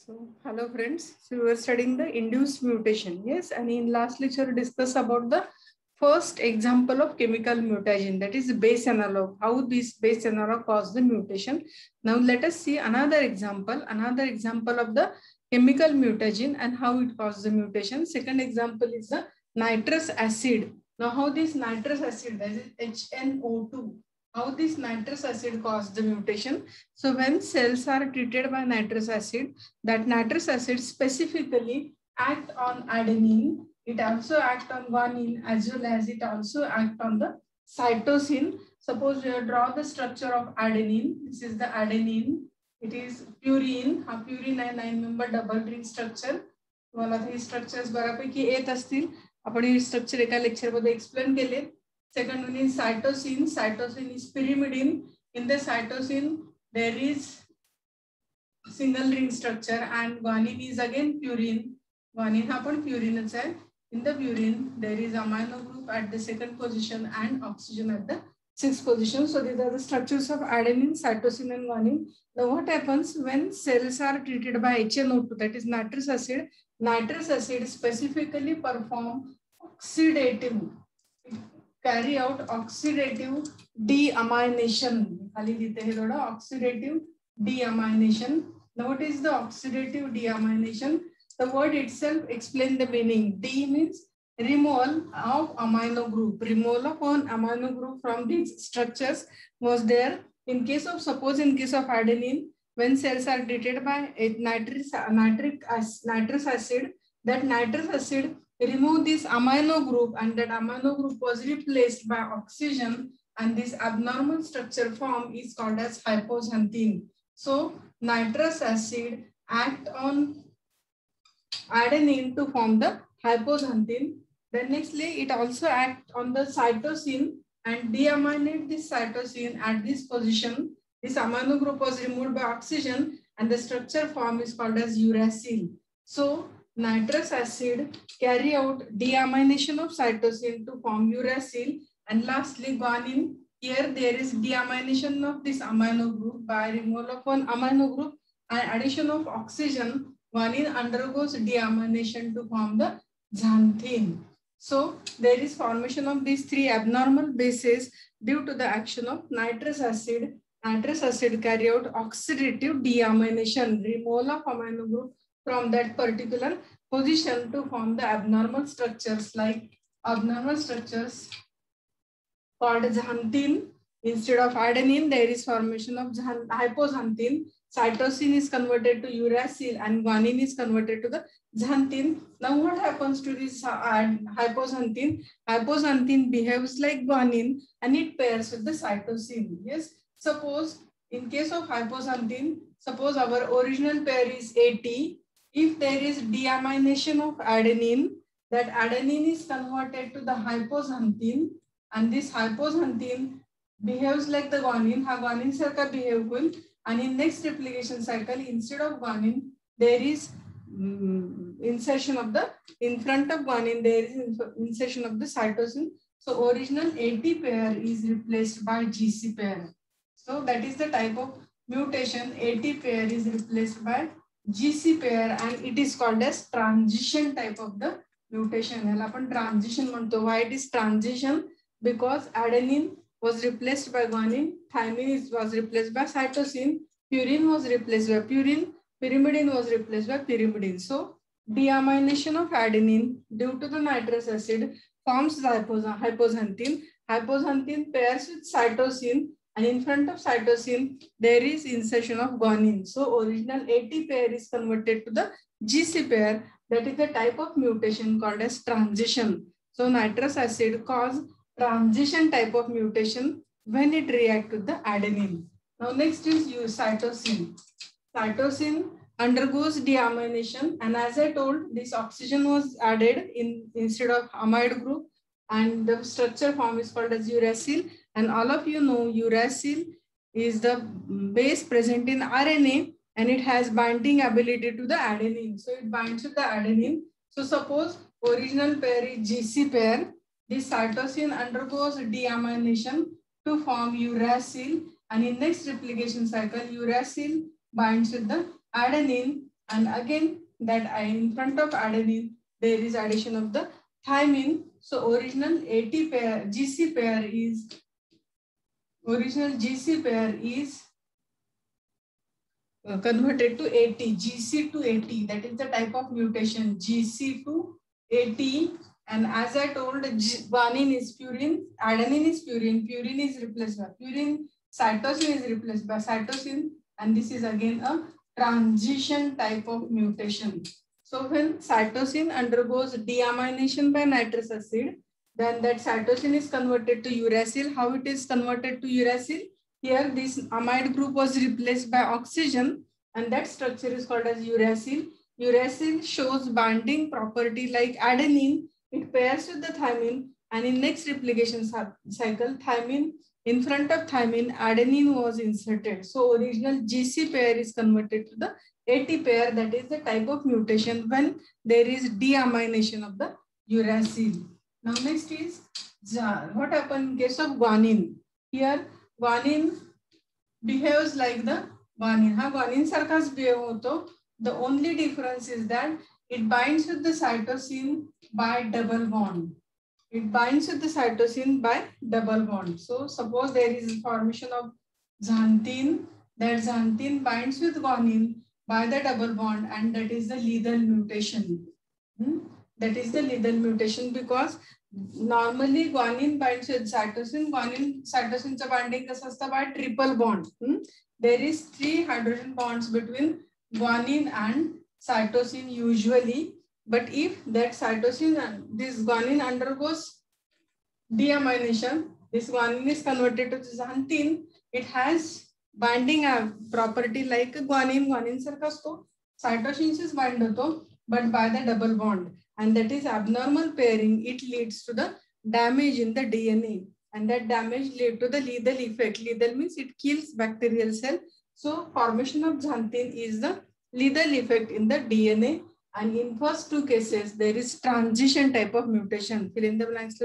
So, hello friends. So, we were studying the induced mutation. Yes, and in last lecture, we discussed about the first example of chemical mutagen, that is base analog, how this base analog cause the mutation. Now, let us see another example of the chemical mutagen and how it causes the mutation. Second example is the nitrous acid. Now, how this nitrous acid, that is HNO2, how this nitrous acid causes the mutation. So when cells are treated by nitrous acid, that nitrous acid specifically act on adenine. It also act on guanine as well as it also act on the cytosine. Suppose we draw the structure of adenine. This is the adenine. It is purine. हा purine आहे 9 member double ring structure. तुम्हाला हे structures बऱ्यापैकी येत असतील. आपण हे structure एका lecture मध्ये explain केले. Second one is cytosine. Cytosine is pyrimidine. In the cytosine, there is single ring structure and guanine is again purine. Guanine ha पण purine hai. In the purine, there is amino group at the second position and oxygen at the sixth position. So these are the structures of adenine, cytosine and guanine. Now what happens when cells are treated by HNO2, that is nitrous acid? Nitrous acid specifically perform oxidative, carry out oxidative deamination. Oxidative deamination. Now what is the oxidative deamination? The word itself explains the meaning. D means removal of amino group. Removal of one amino group from these structures was there. In case of adenine, when cells are treated by nitrous acid, that nitrous acid remove this amino group and that amino group was replaced by oxygen, and this abnormal structure form is called as hypoxanthine. So nitrous acid act on adenine to form the hypoxanthine. Then nextly, it also act on the cytosine and deaminate this cytosine at this position. This amino group was removed by oxygen and the structure form is called as uracil. So nitrous acid carry out deamination of cytosine to form uracil. And lastly, guanine. Here there is deamination of this amino group by removal of one amino group and addition of oxygen. Guanine undergoes deamination to form the xanthine. So there is formation of these three abnormal bases due to the action of nitrous acid. Nitrous acid carry out oxidative deamination, removal of amino group from that particular position to form the abnormal structures, like abnormal structures called xanthine. Instead of adenine, there is formation of hypoxanthine. Cytosine is converted to uracil and guanine is converted to the xanthine. Now what happens to this hypoxanthine? Hypoxanthine behaves like guanine and it pairs with the cytosine. Yes. Suppose in case of hypoxanthine, suppose our original pair is AT. If there is deamination of adenine, that adenine is converted to the hypoxanthine and this hypoxanthine behaves like the guanine. Ha guanine sarka behave will. And in next replication cycle, instead of guanine, there is insertion of the, in front of guanine, there is insertion of the cytosine. So original AT pair is replaced by GC pair. So that is the type of mutation. AT pair is replaced by GC pair and it is called as transition type of the mutation. Transition. Why it is transition? Because adenine was replaced by guanine, thymine was replaced by cytosine, purine was replaced by purine, pyrimidine was replaced by pyrimidine. So deamination of adenine due to the nitrous acid forms the hypoxanthine. Hypoxanthine pairs with cytosine and in front of cytosine there is insertion of guanine. So original AT pair is converted to the GC pair. That is the type of mutation called as transition. So nitrous acid cause transition type of mutation when it reacts with the adenine. Now next is cytosine. Cytosine undergoes deamination and as I told, this oxygen was added instead of amide group and the structure form is called as uracil. And all of you know uracil is the base present in RNA and it has binding ability to the adenine. So it binds to the adenine. So suppose original pair is GC pair. This cytosine undergoes deamination to form uracil and in next replication cycle, uracil binds with the adenine And again, that in front of adenine, there is addition of the thymine. So original AT pair, GC pair is, original GC pair is converted to AT, GC to AT. That is the type of mutation, GC to AT. And as I told, guanine is purine, adenine is purine, purine is replaced by purine, cytosine is replaced by cytosine, and this is again a transition type of mutation. So when cytosine undergoes deamination by nitrous acid, then that cytosine is converted to uracil. How it is converted to uracil? Here this amide group was replaced by oxygen, and that structure is called as uracil. Uracil shows binding property like adenine. It pairs with the thymine, and in next replication cycle, thymine, in front of thymine, adenine was inserted. So original GC pair is converted to the AT pair. That is the type of mutation when there is deamination of the uracil. Now next is what happened in case of guanine. Here guanine behaves like the guanine. Guanine sarkas behave hoto. The only difference is that it binds with the cytosine by double bond. It binds with the cytosine by double bond. So suppose there is formation of xanthine. That xanthine binds with guanine by the double bond, and that is the lethal mutation. That is the lethal mutation because normally guanine binds with cytosine. Guanine cytosine binding by triple bond. There is 3 hydrogen bonds between guanine and cytosine usually, but if that cytosine and this guanine undergoes deamination, this guanine is converted to xanthine. It has binding property like guanine. Guanine sarkasto cytosine is bind hoto, but by the double bond, and that is abnormal pairing. It leads to the damage in the DNA, and that damage leads to the lethal effect. Lethal means it kills bacterial cell. So formation of xanthine is the lethal effect in the DNA. And in first 2 cases, there is transition type of mutation. Fill in the blanks.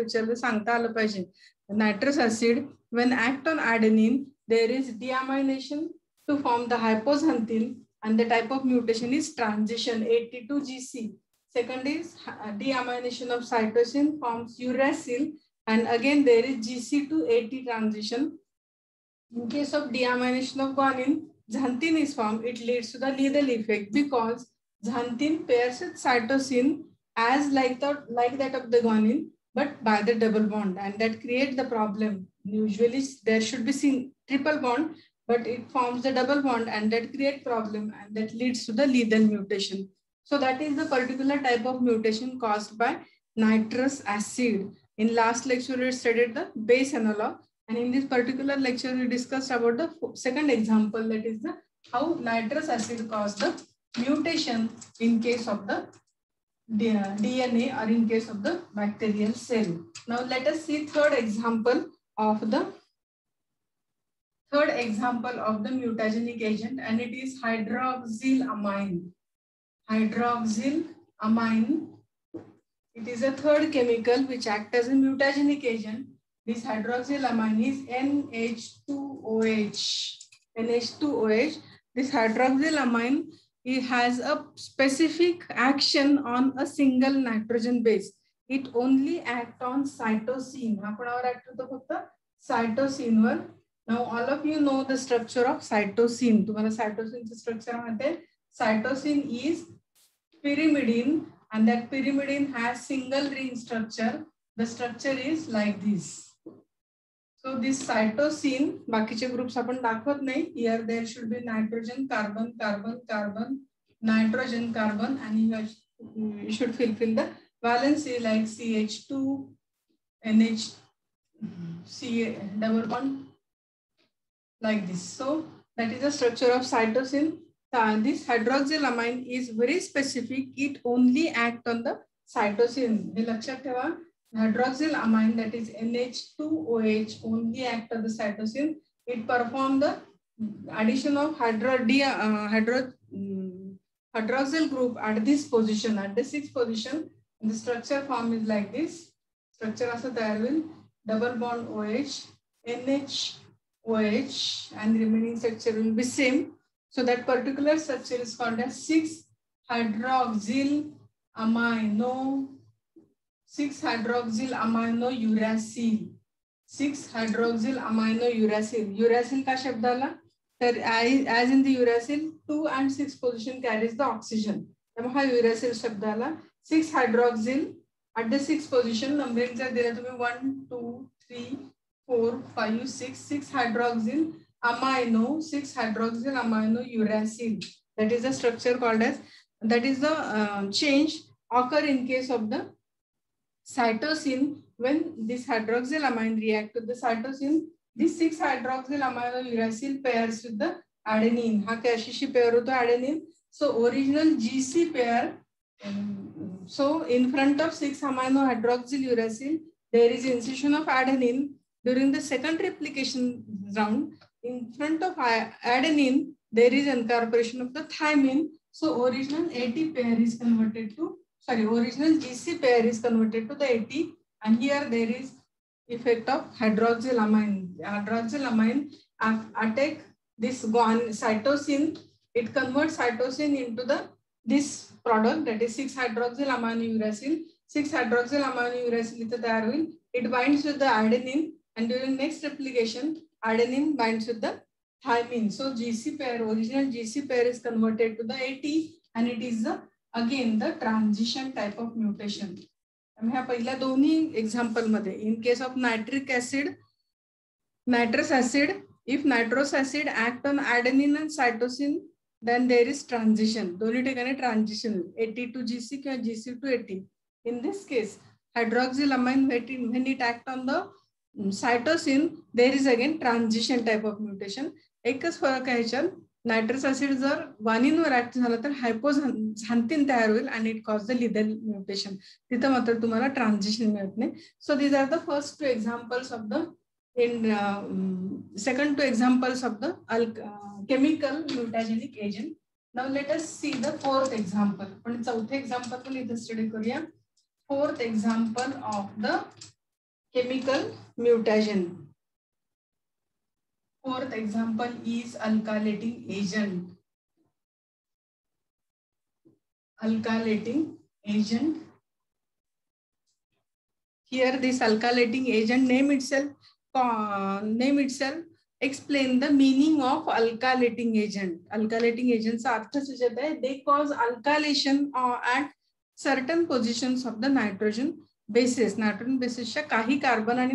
Nitrous acid, when act on adenine, there is deamination to form the hypoxanthine, and the type of mutation is transition, AT to GC. Second is deamination of cytosine forms uracil, and again there is GC to AT transition. In case of deamination of guanine, xanthine is formed. It leads to the lethal effect because xanthine pairs with cytosine as like that of the guanine, but by the double bond, and that creates the problem. Usually there should be seen triple bond, but it forms the double bond, and that creates problem, and that leads to the lethal mutation. So that is the particular type of mutation caused by nitrous acid. In last lecture, we studied the base analog, and in this particular lecture, we discussed about the second example, that is the how nitrous acid caused the mutation in case of the DNA or in case of the bacterial cell. Now let us see third example of the mutagenic agent, and it is hydroxylamine. Hydroxylamine. It is a third chemical which acts as a mutagenic agent. This hydroxylamine is NH2OH. NH2OH. This hydroxylamine, it has a specific action on a single nitrogen base. It only acts on cytosine. Cytosine. Now all of you know the structure of cytosine. Cytosine structure. Cytosine is pyrimidine, and that pyrimidine has single ring structure. The structure is like this. So this cytosine, bakiche groups apan dakhwat nahi. Here there should be nitrogen, carbon, carbon, carbon, nitrogen, carbon, and you should fulfill the valency like CH2, NH, C double bond, like this. So that is the structure of cytosine. This hydroxylamine is very specific. It only acts on the cytosine. Hydroxylamine, that is NH2OH, only acts on the cytosine. It performs the addition of hydroxyl group at this position, at the 6th position. The structure form is like this. Structure also there will double bond OH, NH OH, and the remaining structure will be same. So that particular structure is called as 6 hydroxyl amino 6-hydroxyl amino uracil 6-hydroxyl amino uracil. Uracil का शब्द आला तर as in the uracil 2 and 6 position carries the oxygen. त्यामुळे हा uracil शब्द आला. 6-hydroxyl at the 6th position numbering जर दिला तुम्ही 1 2 3 4 5 6 6-hydroxyl amino 6-hydroxyl amino uracil. That is the structure called as, that is the change occur in case of the cytosine. When this hydroxyl amine react to the cytosine, this 6-hydroxyl amino uracil pairs with the adenine. हा कशाशी pair होतो adenine. So original GC pair. So in front of 6-amino hydroxyl uracil, there is insertion of adenine. During the second replication round, in front of adenine, there is incorporation of the thymine. So original AT pair is converted to, original GC pair is converted to the AT, and here there is effect of hydroxyl amine. Hydroxyl amine attack this cytosine. It converts cytosine into this product, that is 6-hydroxyl amino uracil. 6-hydroxyl amino uracil इथे तयार होईल. It binds with the adenine, and during next replication, adenine binds with the thymine. So GC pair, original GC pair is converted to the AT, and it is again the transition type of mutation. ह्या पहिल्या दोन्ही example मध्ये, in case of nitric acid, nitrous acid, if nitrous acid act on adenine and cytosine, then there is transition. दोन्ही ठिकाणी transition, AT to GC किंवा GC to AT. In this case, hydroxyl amine, when it act on the cytosine, there is again transition type of mutation. एकच फरक आहे ह्याच्यात, nitrous acid जर वानिनवर act झाला तर हायपोझान्थिन तयार होईल आणि it cause the lethal mutation. तिथं मात्र तुम्हाला ट्रान्झिशन मिळत नाही. So these are the first two examples of the second two examples of the chemical mutagenic agent. Now let us see the fourth example. पण चौथे एक्झाम्पल पण इथे study करूया. Fourth example of the chemical mutagen. Fourth example is alkylating agent. Alkylating agent. Here this alkylating agent name itself explain the meaning of alkylating agent. Alkylating agent चा अर्थ सूचित आहे, they cause alkylation at certain positions of the nitrogen bases. Nitrogen bases च्या काही carbon आणि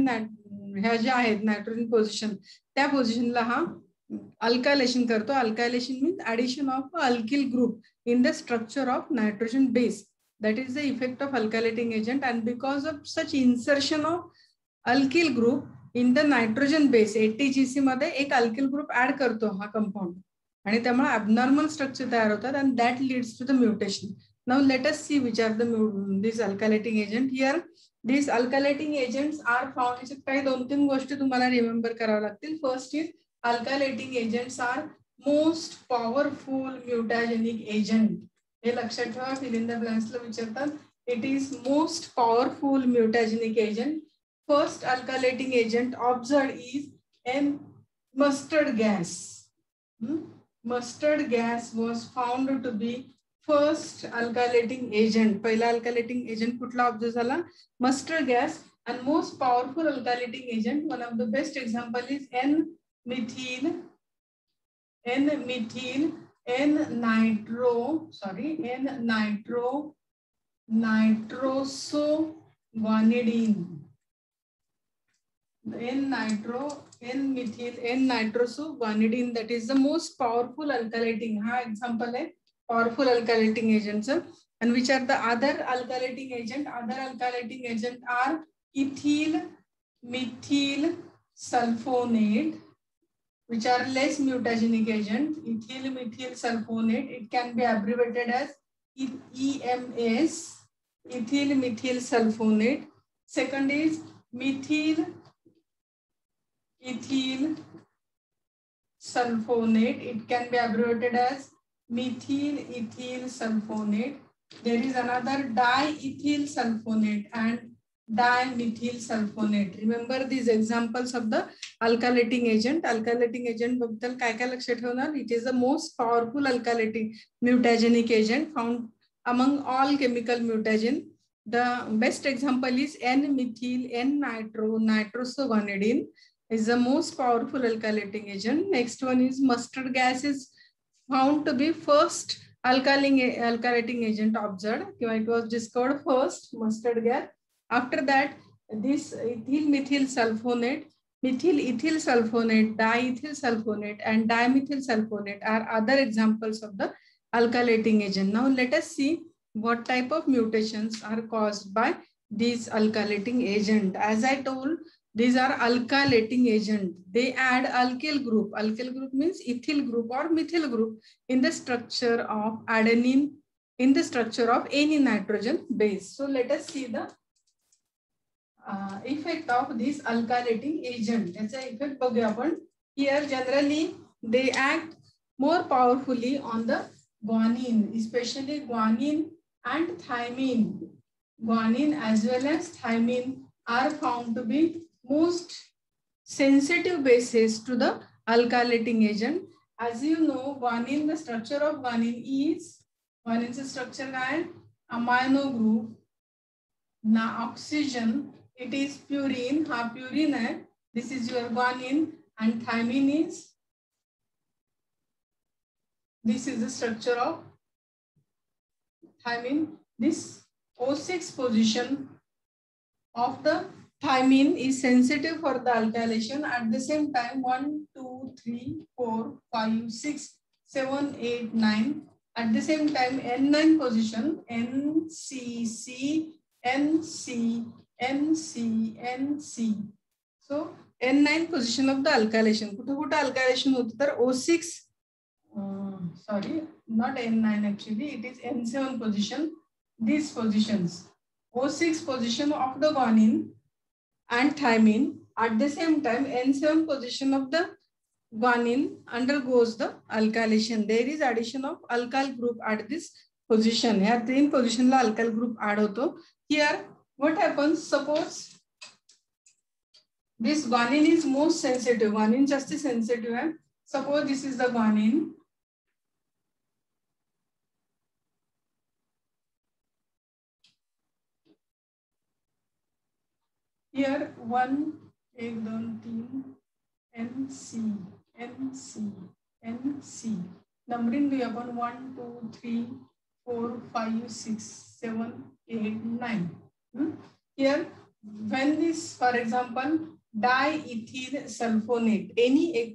ह्या ज्या आहेत nitrogen position, त्या पोझिशनला हा अल्कायलेशन करतो. अल्कायलेशन means addition of alkyl group in the structure of nitrogen base. That is the effect of alkylating agent, and because of such insertion of alkyl group in the nitrogen base, ATGC मध्ये एक alkyl group add करतो हा compound आणि त्यामुळे abnormal structure तयार होतात, and that leads to the mutation. Now let us see which are these alkylating agent. Here these alkylating agents are found. याच्यात काही 2-3 गोष्टी तुम्हाला रिमेंबर कराव्या लागतील. First is alkylating agents are most powerful mutagenic agent. हे लक्षात ठेवा, fill in the blanks ला विचारतात. It is most powerful mutagenic agent. First alkylating agent observed is an mustard gas. Mustard gas was found to be first alkylating agent. पहिला alkylating agent कुठला observe झाला? Mustard gas. And most powerful alkylating agent, one of the best example is N-methyl, nitrosoguanidine. N-nitrosoguanidine, that is the most powerful alkylating. Ha example hai powerful alkylating agents. And which are the other alkylating agent? Other alkylating agent are ethyl methyl sulfonate, which are less mutagenic agent. Ethyl methyl sulfonate, it can be abbreviated as EMS, ethyl methyl sulfonate. Second is methyl ethyl sulfonate, it can be abbreviated as methyl ethyl sulfonate. There is another diethyl sulfonate, and dimethyl sulfonate. Remember these examples of the alkylating agent. Alkylating agent बद्दल काय काय लक्षात ठेवणार? It is the most powerful alkylating mutagenic agent found among all chemical mutagen. The best example is N-methyl, N-nitro, nitrosoguanidine is the most powerful alkylating agent. Next one is mustard gas is found to be first alkylating agent observed. It was discovered first, mustard gas. After that, this ethyl methyl sulfonate, methyl ethyl sulfonate, diethyl sulfonate, and dimethyl sulfonate are other examples of the alkylating agent. Now let us see what type of mutations are caused by these alkylating agent. As I told, these are alkylating agent. They add alkyl group. Alkyl group means ethyl group or methyl group in the structure of adenine, in the structure of any nitrogen base. So let us see the effect of this alkylating agent. That's a effect बघूया आपण. Here generally they act more powerfully on the guanine, especially guanine and thymine. Guanine as well as thymine are found to be most sensitive bases to the alkylating agent. As you know, guanine, the structure of guanine is, guanine's structure is amino group. Now oxygen, it is purine. Ha purine hai. This is your guanine, and thymine is, this is the structure of thymine. This O6 position of the thymine is sensitive for the alkylation. At the same time, 1, 2, 3, 4, 5, 6, 7, 8, 9. At the same time, N9 position, NCC, NC, NC, NC. So N9 position of the alkylation. कुठे alkylation होतं तर O6. Sorry, not N9 actually. It is N7 position. These positions, O6 position of the guanine and thymine. At the same time, N7 position of the guanine undergoes the alkylation. There is addition of alkyl group at this position. Here, 3 position la alkyl group add hoto. Here, what happens? Suppose this guanine is most sensitive. Guanine just is sensitive. Suppose this is the guanine. Here 1, 1, 2, 3, NC, NC, NC. Numbering do upon 1, 2, 3, 4, 5, 6, 7, 8, 9. Here, when this, for example, diethyl sulfonate,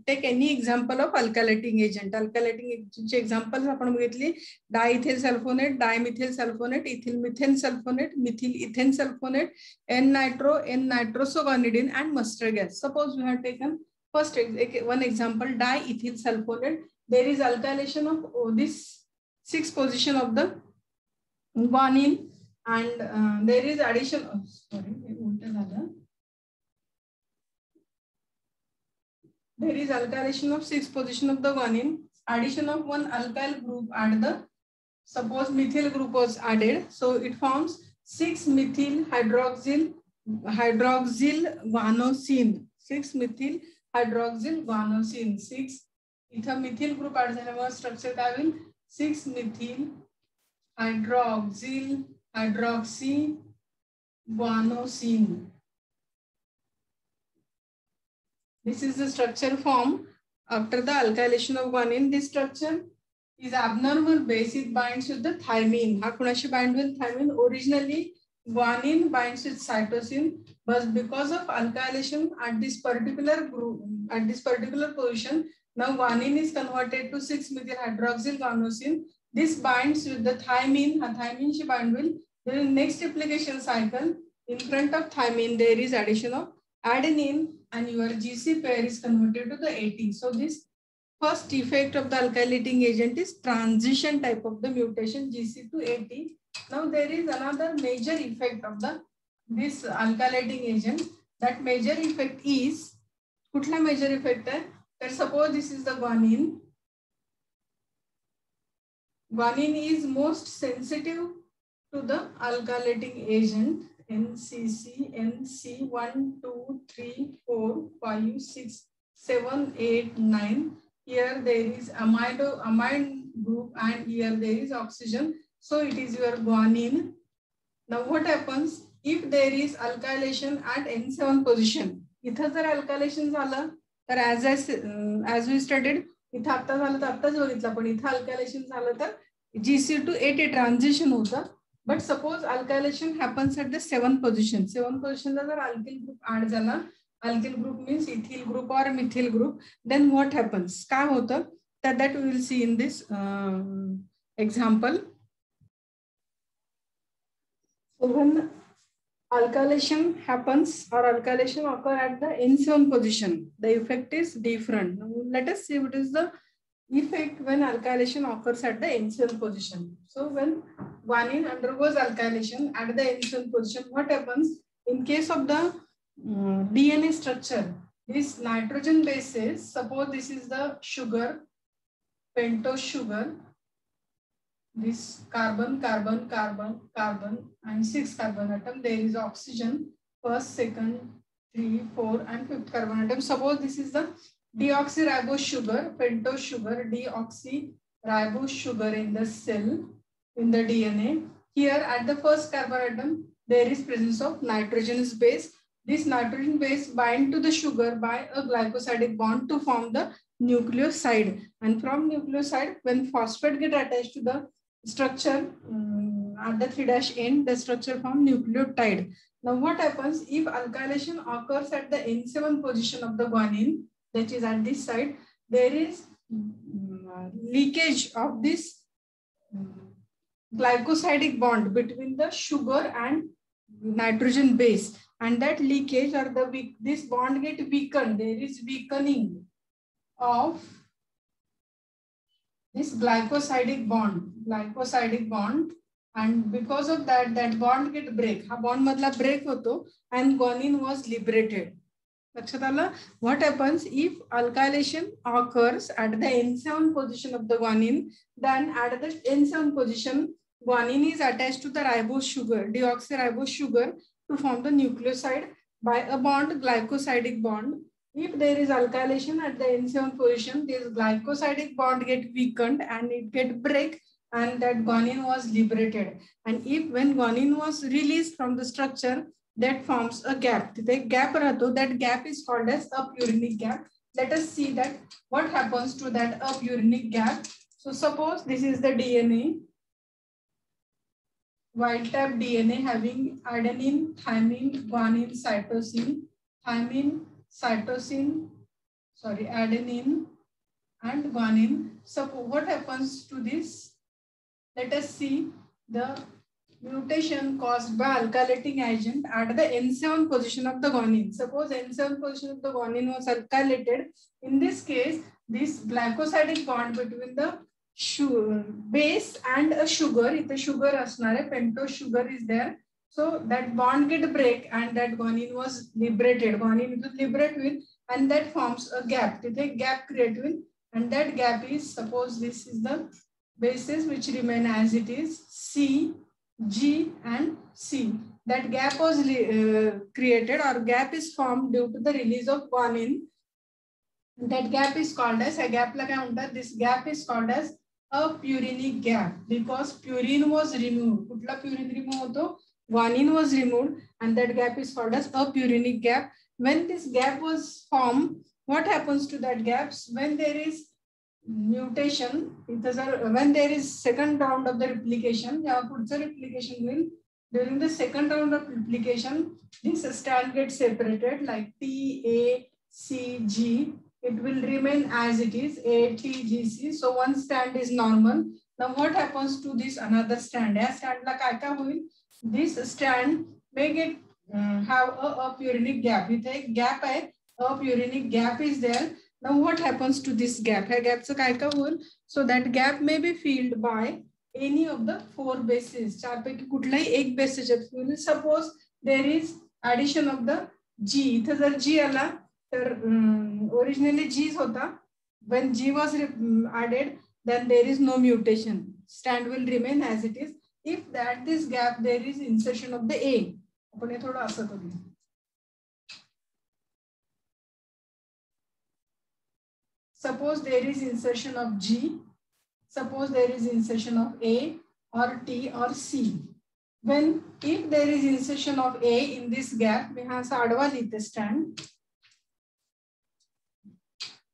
take any example of alkylating agent. Alkylating agent examples आपण बघितली diethyl sulfonate, dimethyl sulfonate, ethyl methane sulfonate, methyl ethane sulfonate, N-nitro, N-nitrosoguanidine, and mustard gas. Suppose we have taken first one example, diethyl sulfonate. There is alkylation of this 6 position of the guanine, and there is addition of, there is alkylation of 6 position of the guanine, addition of one alkyl group at the, suppose methyl group was added, so it forms 6 methyl hydroxyl guanosine, 6 methyl hydroxyl guanosine, 6 इथं methyl group add झाल्यामुळे structure काय होईल, 6 methyl hydroxy guanosine. This is the structure formed after the alkylation of guanine. This structure is abnormal base. It binds with the thymine. हा कुणाशी bind with thymine? Originally, guanine binds with cytosine, but because of alkylation at this particular group, at this particular position, now guanine is converted to 6-methyl hydroxyl guanosine. This binds with the thymine. Thymine she bind will. During next application cycle, in front of thymine, there is addition of adenine, and your GC pair is converted to the AT. So this first effect of the alkylating agent is transition type of the mutation, GC to AT. Now there is another major effect of this alkylating agent. That major effect is, कुठला major effect है? That suppose this is the guanine. Guanine is most sensitive to the alkylating agent. NCC, NC 1, 2, 3, 4, 5, 6, 7, 8, 9. Here there is amide group and here there is oxygen. So it is your guanine. Now what happens if there is alkylation at N7 position? इथं जर alkylation झालं तर as we studied इथं आता झालं तर आत्ताच बघितलं पण इथं alkylation झालं तर GC to AT transition होतं. But suppose alkylation happens at the 7th position. 7th position ला जर alkyl group add झाला, alkyl group means ethyl group or methyl group, then what happens? काय होतं? That we will see in this example. So when alkylation happens or alkylation occur at the N7 position, the effect is different. Now let us see what is the effect when alkylation occurs at the N7 position. So when guanine undergoes alkylation at the N7 position, what happens in case of the DNA structure? These nitrogen bases, suppose this is the sugar, pentose sugar, this carbon, carbon, carbon, carbon, and 6 carbon atom. There is oxygen, first, second, 3, 4, and 5th carbon atom. Suppose this is the deoxyribose sugar, pentose sugar, deoxyribose sugar in the cell, in the DNA. Here at the first carbon atom, there is presence of nitrogenous base. This nitrogen base bind to the sugar by a glycosidic bond to form the nucleoside. And from nucleoside, when phosphate get attached to the structure at the 3' end, the structure form nucleotide. Now what happens if alkylation occurs at the N7 position of the guanine, that is at this side, there is leakage of this glycosidic bond between the sugar and nitrogen base, and that leakage or this bond get weakened. There is weakening of this glycosidic bond, and because of that, that bond get break. Ha bond madla break hoto and guanine was liberated. What happens if alkylation occurs at the N7 position of the guanine? Then at the N7 position, guanine is attached to the ribose sugar, deoxyribose sugar, to form the nucleoside by a bond, glycosidic bond. If there is alkylation at the N7 position, this glycosidic bond get weakened and it get break, and that guanine was liberated. And if when guanine was released from the structure, that forms a gap. The gap rato, that gap is called as upurinic gap. Let us see that what happens to that upurinic gap. So suppose this is the DNA, wild type DNA having adenine, thymine, guanine, cytosine, thymine, cytosine, adenine and guanine. So what happens to this? Let us see the mutation caused by alkylating agent at the N7 position of the guanine. Suppose N7 position of the guanine was alkylated. In this case, this glycosidic bond between the base and a sugar, if sugar asnare, pentose sugar is there. So that bond get break and that guanine was liberated. Guanine is liberate with, and that forms a gap. The gap create with, and that gap is, suppose this is the bases which remain as it is, C, G and C. That gap was created or gap is formed due to the release of guanine. That gap is called as a gap. This gap is called as a purinic gap because purine was removed. Kutla purine removed hoto? Guanine was removed, and that gap is called as a purinic gap. When this gap was formed, what happens to that gaps? When there is mutation, when there is second round of the replication, during the second round of replication, this strand gets separated like T, A, C, G. It will remain as it is, A, T, G, C. So one strand is normal. Now what happens to this another strand? This strand may get have a purinic gap. With a gap, a purinic gap is there. Now what happens to this gap? So that gap may be filled by any of the 4 bases. Suppose there is addition of the G. G originally G is hota. When G was added, then there is no mutation. Strand will remain as it is. If that this gap there is insertion of the A. आपण हे थोडं असं करूया. Suppose there is insertion of G. Suppose there is insertion of A or T or C. When if there is insertion of A in this gap, we have adva lite strand.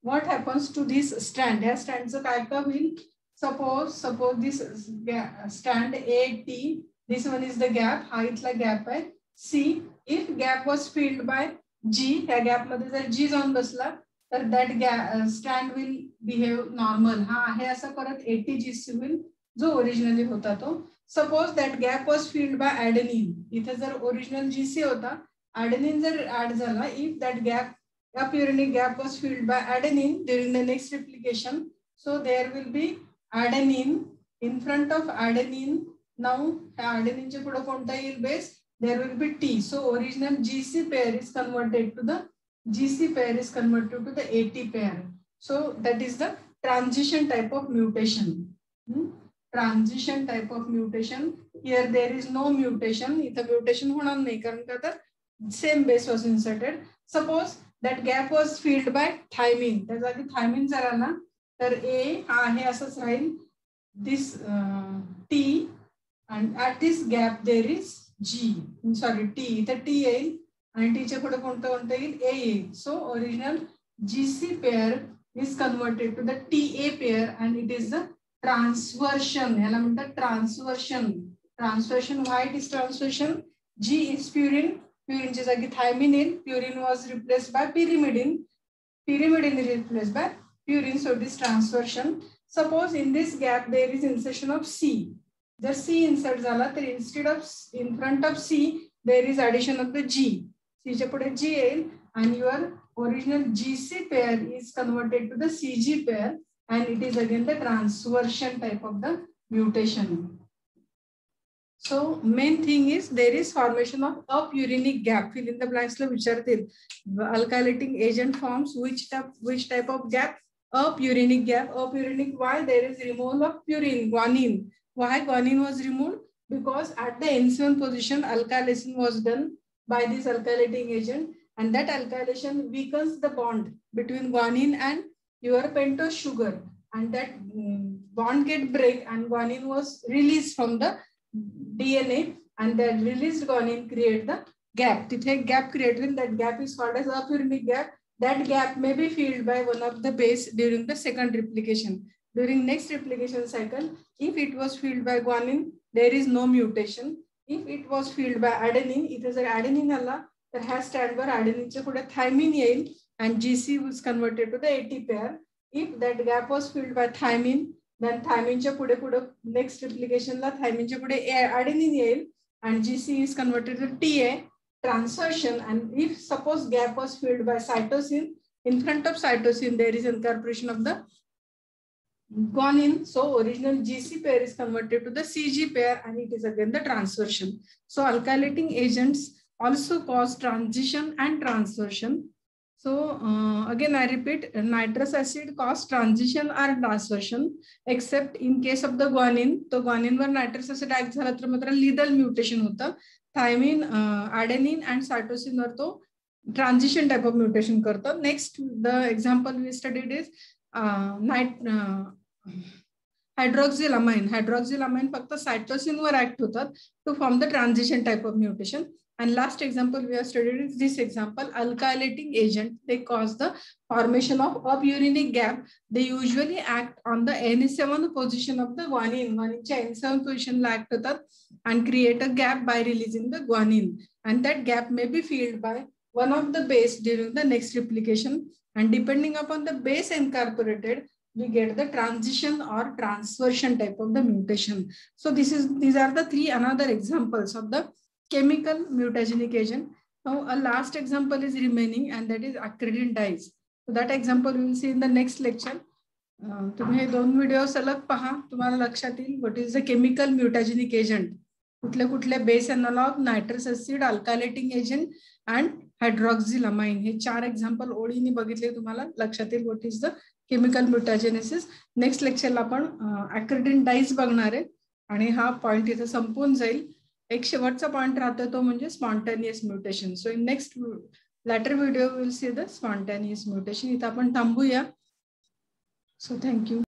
What happens to this strand? या स्ट्रँडचं काय काय होईल? Suppose this strand A T. This one is the gap. हा इथला gap आहे. C. If gap was filled by G, या gap मध्ये जर G जाऊन बसला, तर that strand will behave normal. हा आहे असा परत ATGC होईल जो ओरिजिनली होता तो. Suppose that gap was filled by adenine. इथे जर ओरिजिनल GC होता, adenine जर ऍड झाला, if that gap purinic gap was filled by adenine during the next replication, so there will be adenine in front of adenine. Now adenine चे पुढे कोणता येईल base? There will be T. So original GC pair is converted to the AT pair. So that is the transition type of mutation. Transition type of mutation. Here there is no mutation. इथं mutation होणार नाही कारण का तर same base was inserted. Suppose that gap was filled by thymine. त्या जागी thymine जर आला तर A हा आहे असंच राहील. This T and at this gap there is G. Sorry, T. इथं T येईल आणि T च्या पुढे कोणतं येईल? A येईल. So original GC pair is converted to the TA pair and it is the transversion. याला म्हणतात transversion. Transversion. Why it is transversion? G is purine. Purine च्या जागी thymine येईल. Purine was replaced by pyrimidine. Pyrimidine is replaced by purine. So it is transversion. Suppose in this gap there is insertion of C. जर C insert झाला तर instead of in front of C there is addition of the G. C च्या पुढे G येईल and your original GC pair is converted to the CG pair and it is again the transversion type of the mutation. So main thing is there is formation of apurinic gap. Fill in the blanks ला विचारतील. Alkylating agent forms which type of gap? Apurinic gap. Apurinic, why? There is removal of purine, guanine. Why guanine was removed? Because at the N7 position alkylation was done by this alkylating agent and that alkylation weakens the bond between guanine and your pentose sugar and that bond get break and guanine was released from the DNA and that released guanine create the gap. तिथे gap created, that gap is called as apurinic gap. That gap may be filled by one of the base during the second replication. During next replication cycle, if it was filled by guanine, there is no mutation. If it was filled by adenine, it is an adenine आला तर ह्या stand वर adenine च्या पुढे thymine येईल and GC was converted to the AT pair. If that gap was filled by thymine, then thymine च्या पुढे next replication ला thymine च्या पुढे adenine येईल and GC is converted to TA, transversion. And if suppose gap was filled by cytosine, in front of cytosine there is incorporation of the guanine. So original GC pair is converted to the CG pair and it is again the transversion. So alkylating agents also cause transition and transversion. So again I repeat, nitrous acid cause transition or transversion except in case of the guanine. So guanine were nitrous acid act झाला तर मात्र lethal mutation होतं. Thymine, adenine and cytosine वर तो transition type of mutation करतो. Next the example we studied is hydroxylamine. Hydroxylamine फक्त cytosine वर act होतात to form the transition type of mutation. And last example we have studied is this example, alkylating agent. They cause the formation of apurinic gap. They usually act on the N7 position of the guanine. Guanine च्या N7 position ला act होतात and create a gap by releasing the guanine. And that gap may be filled by one of the base during the next replication. And depending upon the base incorporated, we get the transition or transversion type of the mutation. So these are the three another examples of the chemical mutagenic agent. Now a last example is remaining and that is acridine dyes. So that example we will see in the next lecture. तुम्ही हे दोन video सलग पहा, तुम्हाला लक्षात येईल what is the chemical mutagenic agent. कुठले base analog, nitrous acid, alkylating agent and hydroxylamine. हे चार एक्झाम्पल ओळीने बघितले तुम्हाला लक्षात येईल what is the chemical mutagenesis. Next लेक्चरला आपण acridine dyes बघणार आहे आणि हा पॉइंट इथे संपून जाईल. एक शेवटचा पॉइंट राहतो तो म्हणजे spontaneous mutation. So in next later video we will see the spontaneous mutation. इथं आपण थांबूया. So thank you.